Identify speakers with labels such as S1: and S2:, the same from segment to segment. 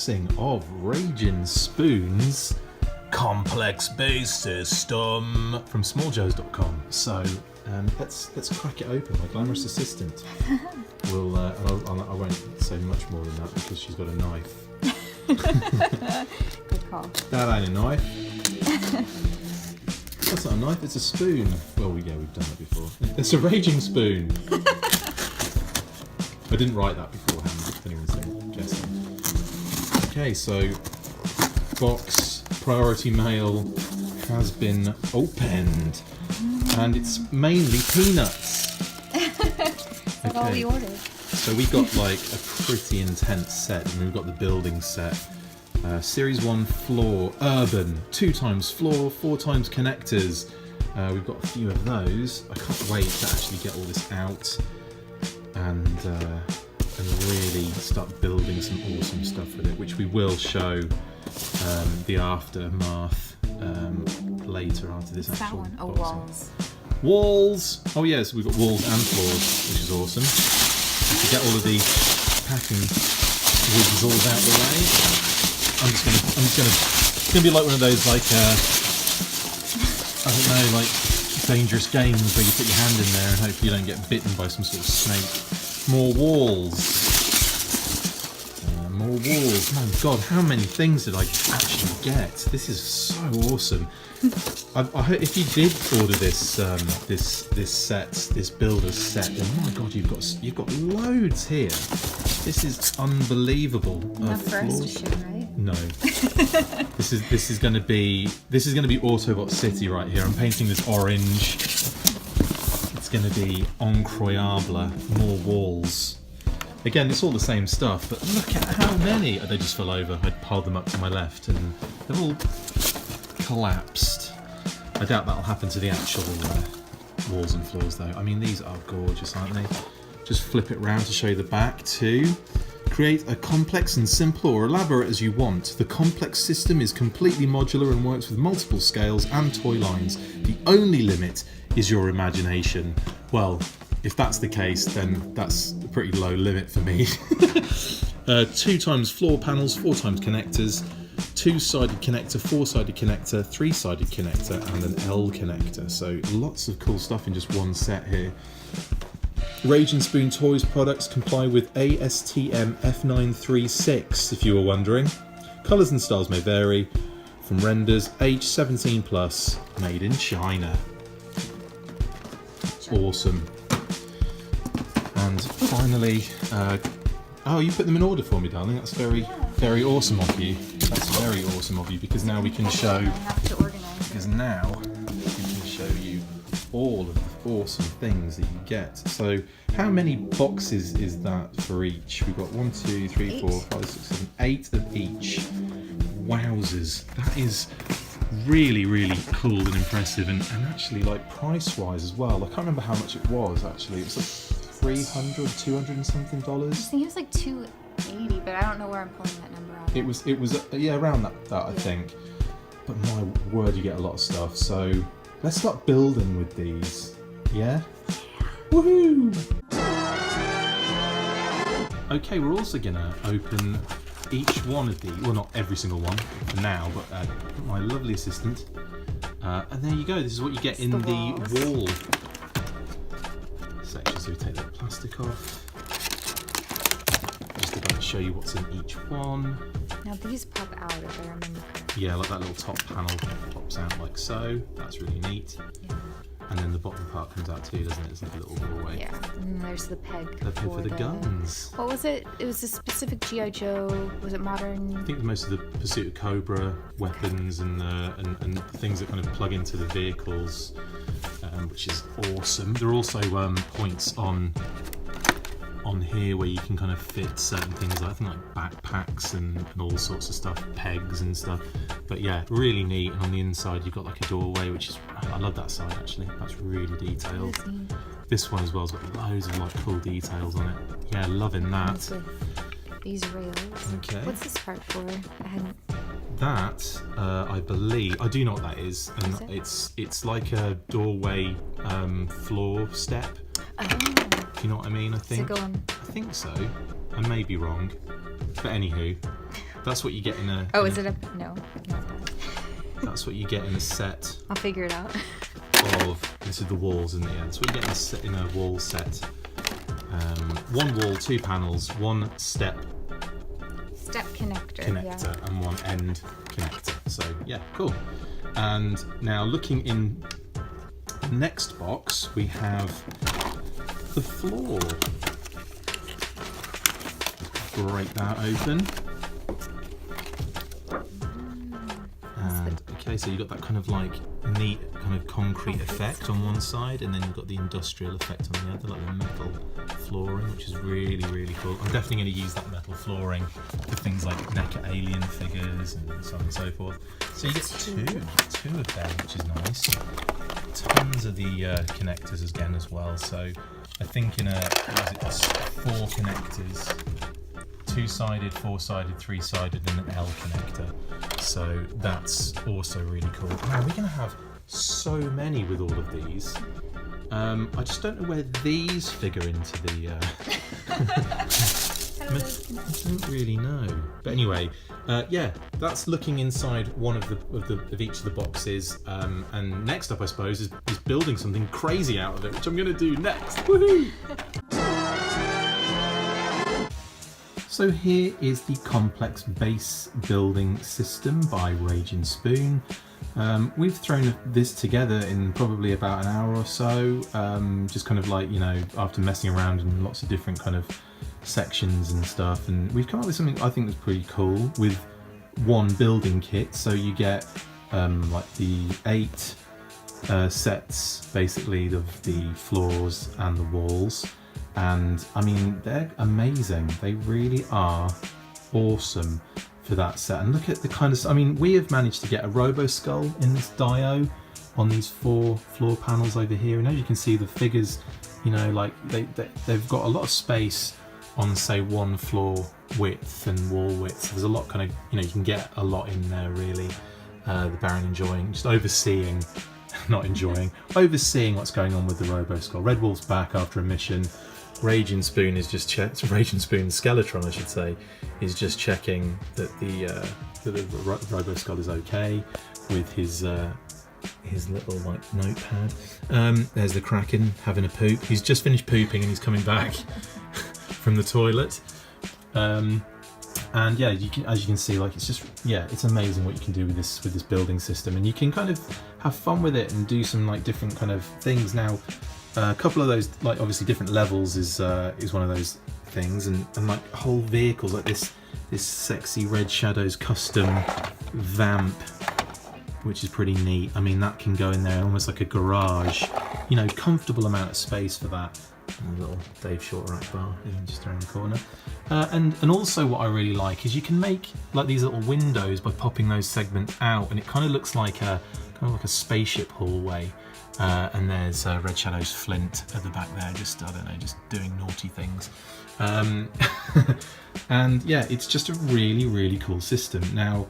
S1: unboxing of Raginspoon's complex base system from smalljoes.com. So let's crack it open. My glamorous assistant will. I won't say much more than that because she's got a knife.
S2: Good call.
S1: That ain't a knife. That's not a knife. It's a spoon. Well, yeah, we've done that before. It's a Raginspoon. I didn't write that beforehand, if anyone's guessing. Okay, so box priority mail has been opened, and it's mainly peanuts.
S2: That's all we ordered.
S1: So we got like a pretty intense set, and we've got the building set. Series 1 floor, urban, 2x floor, 4x connectors. We've got a few of those. I can't wait to actually get all this out and really start building some awesome stuff with it, which we will show the aftermath later after this actual
S2: one. Oh,
S1: boxing.
S2: walls.
S1: Walls! Oh yes, we've got walls and floors, which is awesome. To get all of the packing wiggles out the way, it's gonna be like one of those like I don't know, like dangerous games where you put your hand in there and hope you don't get bitten by some sort of snake. More walls. More walls. My God, how many things did I actually get? This is so awesome. I hope if you did order this this builder's set, then my God, you've got loads here. This is unbelievable.
S2: Enough for us to share, right?
S1: No. This is going to be Autobot City right here. I'm painting this orange. It's going to be incroyable. More walls. Again, it's all the same stuff, but look at how many. They just fell over. I piled them up to my left, and they've all collapsed. I doubt that'll happen to the actual walls and floors, though. I mean, these are gorgeous, aren't they? Just flip it round to show you the back too. Create a complex and simple or elaborate as you want. The complex system is completely modular and works with multiple scales and toy lines. The only limit is your imagination. Well, if that's the case, then that's a pretty low limit for me. 2x floor panels, 4x connectors, 2-sided connector, 4-sided connector, 3-sided connector, and an L connector. So lots of cool stuff in just one set here. Raginspoon Toys products comply with ASTM F936, if you were wondering. Colours and styles may vary. From renders, age 17+, made in China. Awesome. And finally, oh, you put them in order for me, darling. That's very, very awesome of you. That's very awesome of you, because now we can show.
S2: I have to organize.
S1: Because now we can show you all of the awesome things that you get. So, how many boxes is that for each? We've got 1, 2, 3, 4, 5, 6, 7, 8 of each. Wowzers! That is really, really cool and impressive, and actually, like, price-wise as well. I can't remember how much it was. Actually, it was like $300, $200 and something.
S2: I think it was like $280, but I don't know where I'm pulling that number out.
S1: It was yeah, around that I think. But my word, you get a lot of stuff. So let's start building with these. Yeah. Woohoo! Okay, we're also gonna open each one of these. Well, not every single one for now, but my lovely assistant. And there you go. This is what you get in the wall section. So we take that plastic off. Just about to show you what's in each one.
S2: Now these pop out if I remember correctly.
S1: Yeah, like that little top panel pops out like so. That's really neat.
S2: Yeah.
S1: And then the bottom part comes out too, doesn't it? It's like a little doorway.
S2: Yeah, and there's the peg.
S1: The peg for the guns.
S2: What was it? It was a specific G.I. Joe. Was it modern?
S1: I think most of the Pursuit of Cobra weapons and things that kind of plug into the vehicles, which is awesome. There are also points on here where you can kind of fit certain things, I think like backpacks and all sorts of stuff, pegs and stuff. But yeah, really neat. And on the inside you've got like a doorway, which is, I love that side actually. That's really detailed. This one as well has got loads of like cool details on it. Yeah, loving that.
S2: These rails.
S1: Okay.
S2: What's this part for? I hadn't.
S1: That I believe I do know what that is, and it's like a doorway floor step.
S2: Oh.
S1: If you know what I mean, I think.
S2: Is it going?
S1: I think so. I may be wrong, but anywho, That's what you get in a.
S2: Oh,
S1: in
S2: is
S1: a,
S2: it a no? Not that.
S1: That's what you get in a set
S2: I'll figure it out.
S1: of. This is the walls, isn't it? Yeah, that's what you get in a wall set. One wall, 2 panels, 1 step
S2: Connector.
S1: connector, and 1 end connector. So yeah, cool. And now looking in the next box, we have the floor. Break that open. And okay, so you've got that kind of like neat kind of concrete effect on one side, and then you've got the industrial effect on the other, like the metal flooring, which is really, really cool. I'm definitely going to use that metal flooring for things like NECA alien figures and so on and so forth. So you get two of them, which is nice. Tons of the connectors again as well. So I think in a, what is it, 4 connectors. 2-sided, 4-sided, 3-sided, and an L connector. So that's also really cool. Now we're going to have so many with all of these. I just don't know where these figure into the. I don't really know. But anyway, yeah, that's looking inside one of each of the boxes. And next up, I suppose, is building something crazy out of it, which I'm going to do next. Woohoo! So here is the complex base building system by Raginspoon. We've thrown this together in probably about an hour or so, just kind of like, you know, after messing around in lots of different kind of sections and stuff, and we've come up with something I think that's pretty cool with one building kit. So you get like the 8 sets basically of the floors and the walls. And I mean, they're amazing. They really are awesome for that set. And look at the kind of, I mean, we have managed to get a Robo Skull in this dio on these 4 floor panels over here. And as you can see, the figures, you know, like they've got a lot of space on, say, 1 floor width and wall width. So there's a lot kind of, you know, you can get a lot in there really. The Baron enjoying, just overseeing, not enjoying, overseeing what's going on with the Robo Skull. Red Wolf's back after a mission. Raginspoon is just Raginspoon Skeletron, I should say, is just checking that the Robo Skull is okay with his little like notepad. There's the Kraken having a poop. He's just finished pooping and he's coming back from the toilet. And yeah, as you can see, like it's just, yeah, it's amazing what you can do with this building system, and you can kind of have fun with it and do some like different kind of things. Now, a couple of those, like obviously different levels is one of those things, and like whole vehicles like this sexy Red Shadows custom vamp, which is pretty neat. I mean, that can go in there almost like a garage, you know, comfortable amount of space for that. And a little Dave Short rack bar just around the corner. And also what I really like is you can make like these little windows by popping those segments out, and it kind of looks like a spaceship hallway. And there's Red Shadow's Flint at the back there, just, I don't know, just doing naughty things. And yeah, it's just a really, really cool system. Now,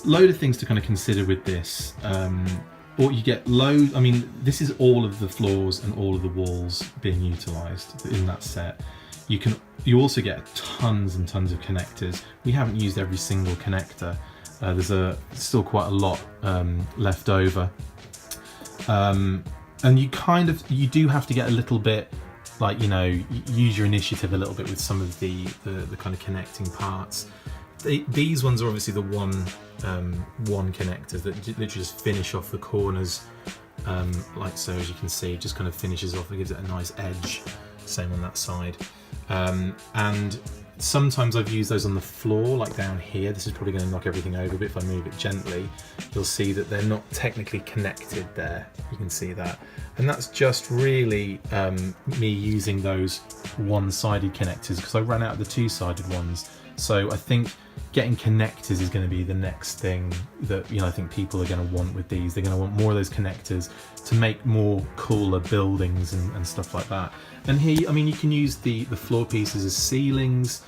S1: load of things to kind of consider with this. Or you get I mean, this is all of the floors and all of the walls being utilised in that set. You also get tons and tons of connectors. We haven't used every single connector. There's still quite a lot left over. And you do have to get a little bit, like, you know, use your initiative a little bit with some of the kind of connecting parts. These ones are obviously the one connectors that literally just finish off the corners, like so. As you can see, it just kind of finishes off. It gives it a nice edge. Same on that side. And sometimes I've used those on the floor, like down here. This is probably going to knock everything over, but if I move it gently, you'll see that they're not technically connected there. You can see that. And that's just really me using those one-sided connectors, because I ran out of the two-sided ones. So I think getting connectors is going to be the next thing that, you know, I think people are going to want with these. They're going to want more of those connectors to make more cooler buildings and stuff like that. And here, I mean, you can use the floor pieces as ceilings,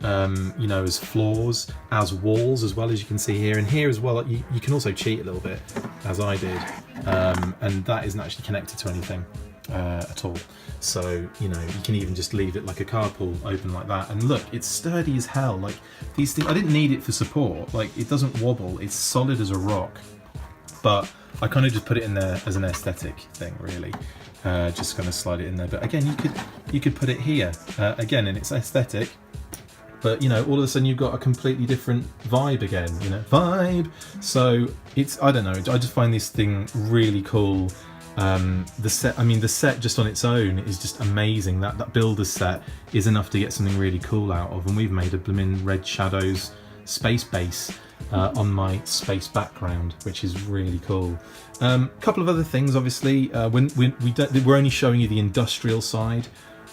S1: you know, as floors, as walls as well, as you can see here. And here as well, you can also cheat a little bit, as I did, and that isn't actually connected to anything. at all. So, you know, you can even just leave it like a carpool open like that. And look, it's sturdy as hell. Like these things, I didn't need it for support. Like it doesn't wobble. It's solid as a rock. But I kind of just put it in there as an aesthetic thing, really. Just kind of slide it in there. But again, you could put it here again, and it's aesthetic. But you know, all of a sudden you've got a completely different vibe again. You know, vibe. So it's, I don't know. I just find this thing really cool. The set just on its own is just amazing. That builder's set is enough to get something really cool out of, and we've made a blooming Red Shadows space base on my space background, which is really cool. Couple of other things, obviously. We're only showing you the industrial side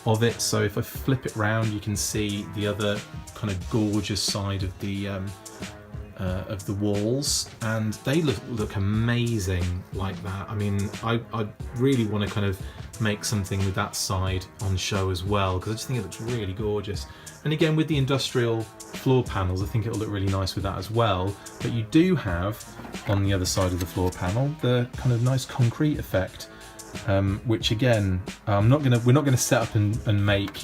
S1: of it, so if I flip it round, you can see the other kind of gorgeous side of the walls, and they look amazing like that. I mean, I really want to kind of make something with that side on show as well, because I just think it looks really gorgeous. And again, with the industrial floor panels, I think it'll look really nice with that as well. But you do have on the other side of the floor panel the kind of nice concrete effect, which again, we're not gonna set up and make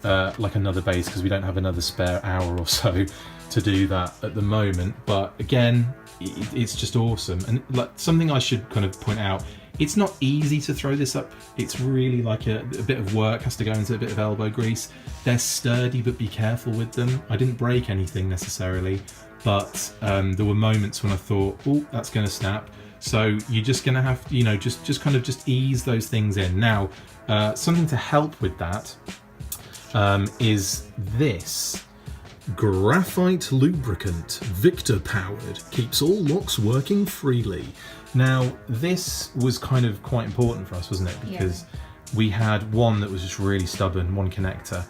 S1: like another base, because we don't have another spare hour or so to do that at the moment. But again, it's just awesome. And like something I should kind of point out, it's not easy to throw this up. It's really like a bit of work, has to go into a bit of elbow grease. They're sturdy, but be careful with them. I didn't break anything necessarily, but there were moments when I thought, oh, that's gonna snap. So you're just gonna have to, you know, just kind of ease those things in. Now, something to help with that is this. Graphite lubricant, Victor powered, keeps all locks working freely. Now, this was kind of quite important for us, wasn't it? Because we had one that was just really stubborn, one connector.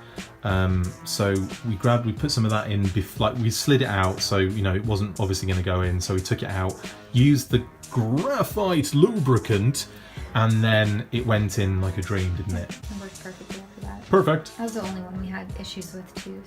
S1: So we put some of that in, like we slid it out, so you know it wasn't obviously going to go in. So we took it out, used the graphite lubricant, and then it went in like a dream, didn't it?
S2: It worked perfectly after that.
S1: Perfect.
S2: That was the only one we had issues with too.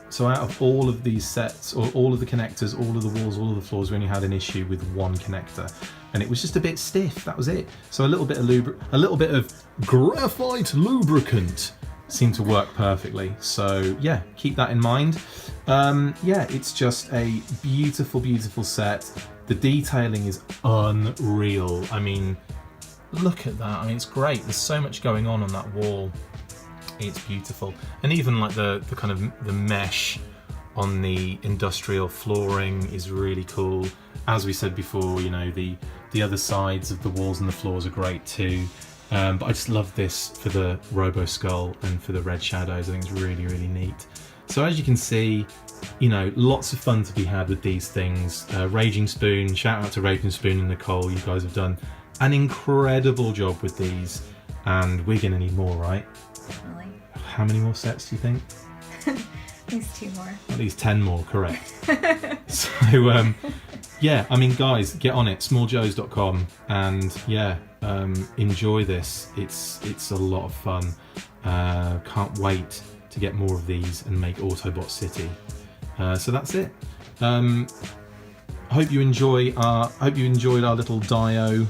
S1: So out of all of these sets, or all of the connectors, all of the walls, all of the floors, we only had an issue with one connector, and it was just a bit stiff. That was it. So a little bit of graphite lubricant seemed to work perfectly. So yeah, keep that in mind. Yeah, it's just a beautiful, beautiful set. The detailing is unreal. I mean, look at that. I mean, it's great. There's so much going on that wall. It's beautiful. And even like the kind of the mesh on the industrial flooring is really cool. As we said before, you know, the other sides of the walls and the floors are great too. But I just love this for the Robo Skull and for the Red Shadows. I think it's really, really neat. So as you can see, you know, lots of fun to be had with these things. Raginspoon, shout out to Raginspoon and Nicole. You guys have done an incredible job with these, and we're gonna need more, right?
S2: Definitely.
S1: How many more sets do you think?
S2: At least 2 more.
S1: At least 10 more, correct. So, yeah, I mean, guys, get on it, smalljoes.com, and yeah, enjoy this. It's a lot of fun. Can't wait to get more of these and make Autobot City. So that's it. Hope you enjoyed our little Dio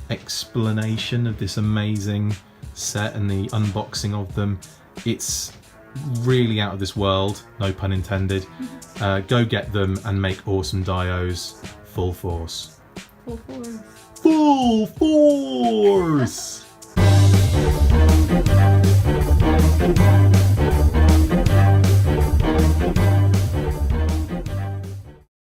S1: explanation of this amazing set and the unboxing of them. It's really out of this world, no pun intended. Go get them and make awesome Dios full force.
S2: Full force.
S1: Full force!